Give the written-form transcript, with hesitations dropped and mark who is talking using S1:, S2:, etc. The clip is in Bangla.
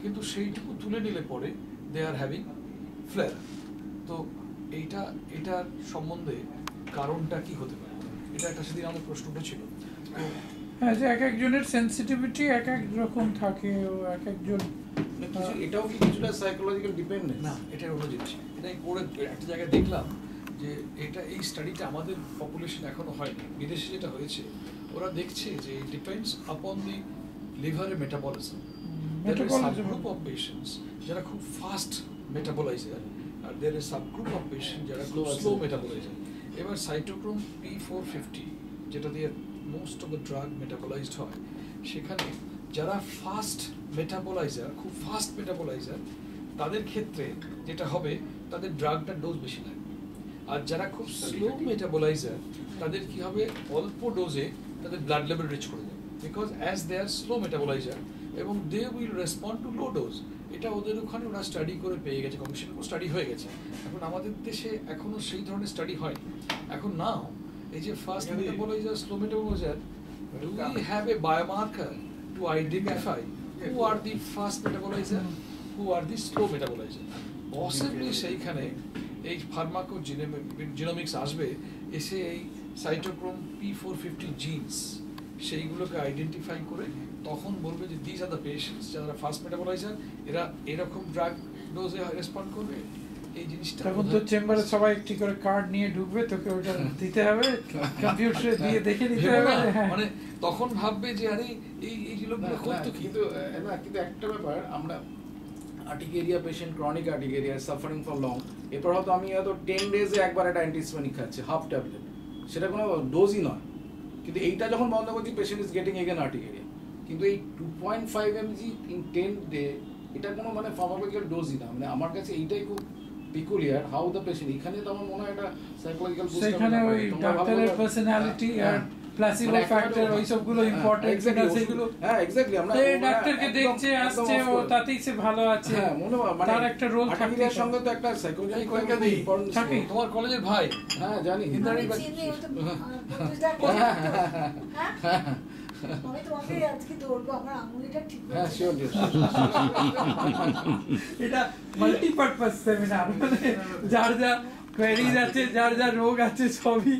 S1: কিন্তু সেইটুকু তুলে নিলে পরে দে আর হ্যাভিং ফ্লেয়ার। তো এটার সম্বন্ধে কারণটা কি হতে পারে? এটা একটা সেদিন আমাদের প্রশ্ন উঠেছিল। তো
S2: হ্যাঁ, যে এক একজনের সেন্সিটিভিটি এক এক রকম থাকে, ও এক একজন
S3: এটাও কি কিছুটা সাইকোলজিক্যাল ডিপেন্ডেন্স?
S1: না, এটা অন্য জিনিস। এটাই পরে একটা জায়গায় দেখলাম যে এই স্টাডিটা আমাদের পপুলেশন এখনো হয়নি, বিদেশে যেটা হয়েছে ওরা দেখছে যে ডিপেন্ডস আপন দি লিভারের মেটাবলিজম। গ্রুপ অফ পেশেন্টস যারা খুব ফাস্ট মেটাবলাইজার, আর there is sub group of patient যারা খুব স্লো মেটাবলাইজার। এবার সাইটোক্রোম P450 যেটা দিয়ে most of the drug metabolized হয়, সেখানে যারা ফাস্ট মেটাবলাইজার, খুব ফাস্ট মেটাবলাইজার, তাদের ক্ষেত্রে যেটা হবে তাদের ড্রাগটার ডোজ বেশি লাগবে। আর যারা খুব স্লো মেটাবলাইজার তাদের কি হবে, অল্প ডোজে তাদের ব্লাড লেভেল রিচ করে যাবে, because as they are slow metabolizer এবং they will respond to low dose. এটা ওদের ওখানে ওরা স্টাডি করে পেয়ে গেছে, কমিশনের উপর স্টাডি হয়ে গেছে। এখন আমাদের দেশে এখনো সেই ধরনের স্টাডি হয়নি। এখন নাও এই যে fast metabolizer, slow metabolizer, do we have a biomarker to identify who are the fast metabolizer, who are the slow metabolizer? Possibly সেইখানে এই ফার্মাকোজিনোমিক্স আসবে, এসে এই সাইটোক্রোম P450 জিনস সেইগুলোকে আইডেন্টিফাই করে তখন বলবে যে দিস আর দ্য পেশেন্টস যারা ফাস্ট মেটাবলাইজার, এরা এরকম ড্রাগ ডোজে রেসপন্ড করবে। এই জিনিসটা
S2: তখন তো চেম্বারে সবাই একটি করে কার্ড নিয়ে ঢুকবে, তোকে ওটা দিতে হবে, কম্পিউটারে দিয়ে দেখে দিতে হবে।
S1: মানে তখন ভাববে যে আরে এই লোকগুলো করতো কি।
S3: কিন্তু একটা ব্যাপার, আমরা urticaria patient, chronic urticaria suffering for long, এরপর হয়তো আমি হয়তো 10 ডেজে একবার একটা অ্যান্টিহিস্টামিনিক খাচ্ছি, হাফ ট্যাবলেট, সেটা কোনো ডোজই নয়। কিন্তু এইটা যখন বন্ধ করছি, patient is getting again urticaria. কিন্তু এই 2.5 mg ইন 10 ডে, এটা কোনো মানে ফার্মাকোলজিক্যাল ডোজই না। মানে আমার কাছে এইটাই খুব পিকুলিয়ার, হাউ দ্য পেশেন্ট। এখানে তো আমার মনে হয় এটা সাইকোলজিক্যাল বুস্ট,
S2: সেখানে ওই ডাক্তারের পার্সোনালিটি আর প্লাসিবো ফ্যাক্টর ওই সবগুলো ইম্পর্টেন্ট কিনা সেগুলো।
S3: হ্যাঁ এক্স্যাক্টলি, আমরা
S2: এই ডাক্তারকে দেখছে আসছে, ও তাতেই সে ভালো আছে।
S3: হ্যাঁ, মনে হয় মানে
S2: তার একটা রোল থাকে,
S3: এর সঙ্গে তো একটা সাইকোলজিক্যাল ইম্পর্টেন্স থাকে।
S1: তোমার কলেজের ভাই?
S3: হ্যাঁ জানি,
S4: আমি তোমাকে আজকে ধরবো, আমার আঙুলিটা ঠিক
S3: হ্যাঁ শিওর।
S2: এটা মাল্টিপারপাস সেমিনার, মানে যার যা কোয়েরিজ আছে, যার যা রোগ আছে সবই